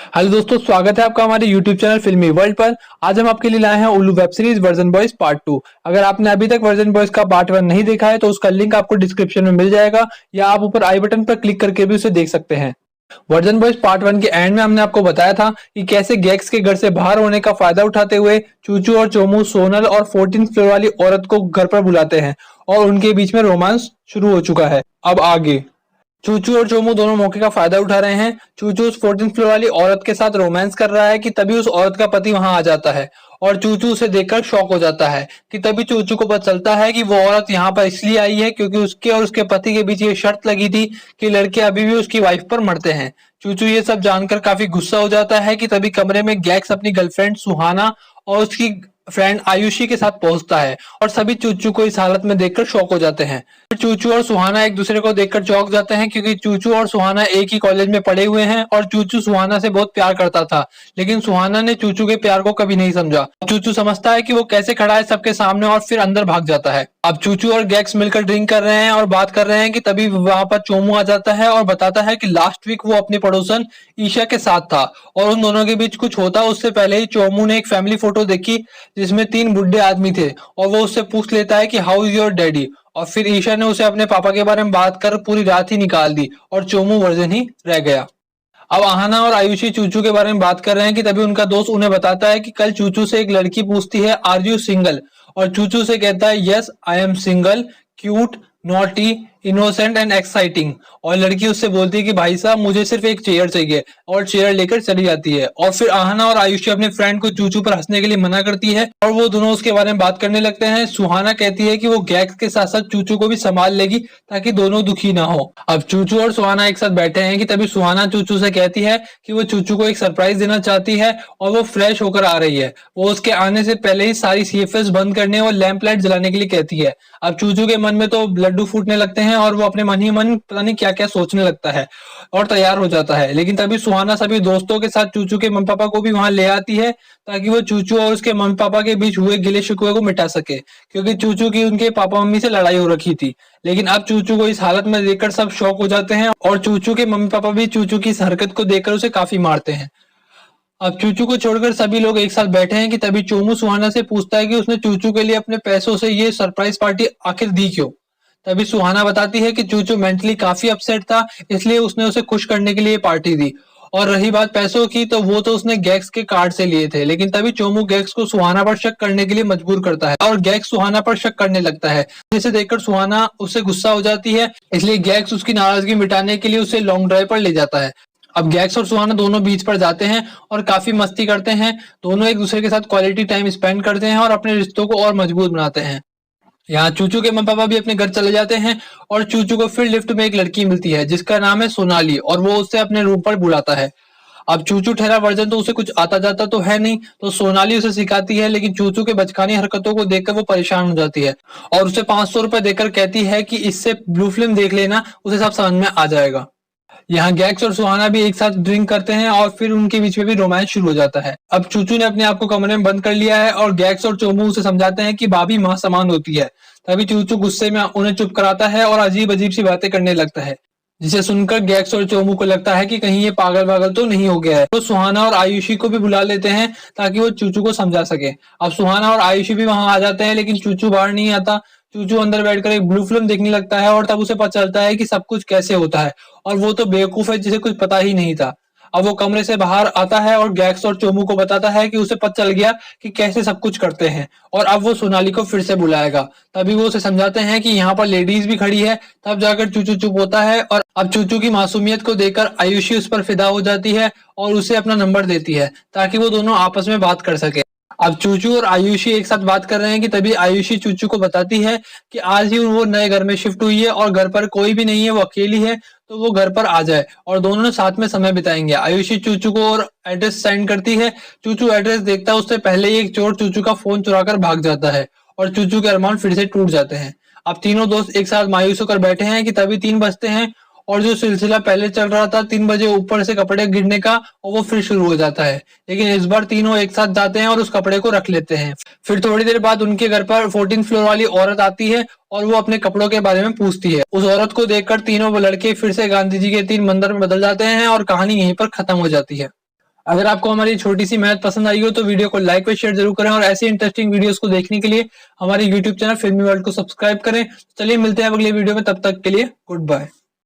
Hello दोस्तों, स्वागत है आपका हमारे YouTube चैनल फिल्मी वर्ल्ड पर। आज हम आपके लिए लाए हैं उल्लू web series version boys part 2। अगर आपने अभी तक वर्जन बॉयज का पार्ट 1 नहीं देखा है तो उसका लिंक आपको डिस्क्रिप्शन में मिल जाएगा, या आप ऊपर आई बटन पर क्लिक करके भी उसे देख सकते हैं। वर्जन बॉयज पार्ट 1 के एंड में हमने आपको बताया था कि कैसे गैक्स के घर से बाहर होने का फायदा उठाते हुए चूचू और चोमू सोनल और 14th फ्लोर वाली औरत को घर पर बुलाते हैं और उनके बीच में रोमांस शुरू हो चुका है। अब आगे चूचू और चोमू दोनों मौके का फायदा उठा रहे हैं। चूचू उस 14th फ्लोर वाली औरत के साथ रोमांस कर रहा है कि तभी उस औरत का पति वहां आ जाता है और चूचू उसे देखकर शॉक हो जाता है कि तभी चूचू को पता चलता है कि वो औरत यहाँ पर इसलिए आई है क्योंकि उसके और उसके पति के बीच ये शर्त लगी थी कि लड़के अभी भी उसकी वाइफ पर मरते हैं। चूचू ये सब जानकर काफी गुस्सा हो जाता है कि तभी कमरे में गैक्स अपनी गर्लफ्रेंड सुहाना और उसकी फ्रेंड आयुषी के साथ पहुंचता है और सभी चूचू को इस हालत में देखकर शॉक हो जाते हैं। फिर चूचू और सुहाना एक दूसरे को देखकर चौंक जाते हैं क्योंकि चूचू और सुहाना एक ही कॉलेज में पढ़े हुए हैं और चूचू सुहाना से बहुत प्यार करता था, लेकिन सुहाना ने चूचू के प्यार को कभी नहीं समझा। चूचू समझता है कि वो कैसे खड़ा है सबके सामने और फिर अंदर भाग जाता है। अब चूचू और गैक्स मिलकर ड्रिंक कर रहे हैं और बात कर रहे हैं कि तभी वहां पर चोमू आ जाता है और बताता है कि लास्ट वीक वो अपनी पड़ोसन ईशा के साथ था और उन दोनों के बीच कुछ होता उससे पहले ही चोमू ने एक फैमिली फोटो देखी जिसमें 3 बुढ़े आदमी थे और वो उससे पूछ लेता है कि हाउ इज योर डैडी, और फिर ईशा ने उसे अपने पापा के बारे में बात कर पूरी रात ही निकाल दी और चोमू वर्जन ही रह गया। अब आहाना और आयुषी चूचू के बारे में बात कर रहे हैं कि तभी उनका दोस्त उन्हें बताता है कि कल चूचू से एक लड़की पूछती है आर यू सिंगल, और चूचू से कहता है yes I am single, cute, naughty, innocent and exciting, और लड़की उससे बोलती है कि भाई साहब मुझे सिर्फ एक चेयर चाहिए, और चेयर लेकर चली जाती है। और फिर आहाना और आयुषी अपने फ्रेंड को चूचू पर हंसने के लिए मना करती है और वो दोनों उसके बारे में बात करने लगते हैं। सुहाना कहती है कि वो गैक्स के साथ साथ चूचू को भी संभाल लेगी ताकि दोनों दुखी ना हो। अब चूचू और सुहाना एक साथ बैठे हैं कि तभी सुहाना चूचू से कहती है कि वो चूचू को एक सरप्राइज देना चाहती है और वो फ्रेश होकर आ रही है। वो उसके आने से पहले ही सारी सीएफएस बंद करने और लैंप लाइट जलाने के लिए कहती है। अब चूचू के मन में तो लड्डू फूटने लगते हैं और वो अपने मन ही मन पता नहीं क्या क्या सोचने लगता है और तैयार हो जाता है। लेकिन तभी सुहाना सभी दोस्तों के साथ चूचू के मम्मी पापा को भी वहां ले आती है ताकि वो चूचू और उसके मम्मी पापा के बीच हुए गिले शिकवे को मिटा सके, क्योंकि चूचू की उनके पापा मम्मी से लड़ाई हो रखी थी। लेकिन अब चूचू को इस हालत में देखकर सब शॉक हो जाते हैं और चूचू के मम्मी पापा भी चूचू की इस हरकत को देखकर उसे काफी मारते हैं। अब चूचू को छोड़कर सभी लोग एक साथ बैठे हैं कि तभी चोमू सुहाना से पूछता है कि उसने चूचू के लिए अपने पैसों से ये सरप्राइज पार्टी आखिर दी क्यों। तभी सुहाना बताती है कि चूचू मेंटली काफी अपसेट था, इसलिए उसने उसे खुश करने के लिए पार्टी दी। और रही बात पैसों की, तो वो तो उसने गैक्स के कार्ड से लिए थे। लेकिन तभी चोमू गैक्स को सुहाना पर शक करने के लिए मजबूर करता है और गैक्स सुहाना पर शक करने लगता है, जिसे देखकर सुहाना उससे गुस्सा हो जाती है। इसलिए गैक्स उसकी नाराजगी मिटाने के लिए उसे लॉन्ग ड्राइव पर ले जाता है। अब गैक्स और सुहाना दोनों बीच पर जाते हैं और काफी मस्ती करते हैं। दोनों एक दूसरे के साथ क्वालिटी टाइम स्पेंड करते हैं और अपने रिश्तों को और मजबूत बनाते हैं। यहाँ चूचू के मम्मी पापा भी अपने घर चले जाते हैं और चूचू को फिर लिफ्ट में एक लड़की मिलती है जिसका नाम है सोनाली, और वो उससे अपने रूम पर बुलाता है। अब चूचू ठहरा वर्जन तो उसे कुछ आता जाता तो है नहीं, तो सोनाली उसे सिखाती है, लेकिन चूचू के बचकानी हरकतों को देखकर वो परेशान हो जाती है और उसे 500 रुपए देकर कहती है कि इससे ब्लू फिल्म देख लेना, उसे सब समझ में आ जाएगा। यहाँ गैक्स और सुहाना भी एक साथ ड्रिंक करते हैं और फिर उनके बीच में भी रोमांस शुरू हो जाता है। अब चूचू ने अपने आप को कमरे में बंद कर लिया है और गैक्स और चोमू उसे समझाते हैं कि भाभी मां समान होती है। तभी चूचू गुस्से में उन्हें चुप कराता है और अजीब अजीब सी बातें करने लगता है, जिसे सुनकर गैक्स और चोमू को लगता है कि कहीं ये पागल वागल तो नहीं हो गया है। तो सुहाना और आयुषी को भी बुला लेते हैं ताकि वो चूचू को समझा सके। अब सुहाना और आयुषी भी वहां आ जाते हैं, लेकिन चूचू बाहर नहीं आता। चूचू अंदर बैठकर एक ब्लू फिल्म देखने लगता है और तब उसे पता चलता है कि सब कुछ कैसे होता है, और वो तो बेवकूफ है जिसे कुछ पता ही नहीं था। अब वो कमरे से बाहर आता है और गैक्स और चोमू को बताता है कि उसे पता चल गया कि कैसे सब कुछ करते हैं और अब वो सोनाली को फिर से बुलाएगा। तभी वो उसे समझाते हैं कि यहाँ पर लेडीज भी खड़ी है। तब जाकर चूचू चुप होता है और अब चूचू की मासूमियत को देखकर आयुषी उस पर फिदा हो जाती है और उसे अपना नंबर देती है ताकि वो दोनों आपस में बात कर सके। अब चूचू और आयुषी एक साथ बात कर रहे हैं कि तभी आयुषी चूचू को बताती है कि आज ही वो नए घर में शिफ्ट हुई है और घर पर कोई भी नहीं है, वो अकेली है, तो वो घर पर आ जाए और दोनों साथ में समय बिताएंगे। आयुषी चूचू को और एड्रेस सेंड करती है। चूचू एड्रेस देखता है, उससे पहले ही एक चोर चूचू का फोन चुराकर भाग जाता है और चूचू के अरमान फिर से टूट जाते हैं। अब तीनों दोस्त एक साथ मायूस होकर बैठे हैं कि तभी 3 बजते हैं और जो सिलसिला पहले चल रहा था 3 बजे ऊपर से कपड़े गिरने का, और वो फिर शुरू हो जाता है। लेकिन इस बार तीनों एक साथ जाते हैं और उस कपड़े को रख लेते हैं। फिर थोड़ी देर बाद उनके घर पर 14th फ्लोर वाली औरत आती है और वो अपने कपड़ों के बारे में पूछती है। उस औरत को देखकर तीनों वो लड़के फिर से गांधी जी के 3 मंदिर में बदल जाते हैं और कहानी यहीं पर खत्म हो जाती है। अगर आपको हमारी छोटी सी मेहनत पसंद आई हो तो वीडियो को लाइक व शेयर जरूर करें और ऐसी इंटरेस्टिंग वीडियोस को देखने के लिए हमारे यूट्यूब चैनल फिल्मी वर्ल्ड को सब्सक्राइब करें। चलिए मिलते हैं अगले वीडियो में, तब तक के लिए गुड बाय।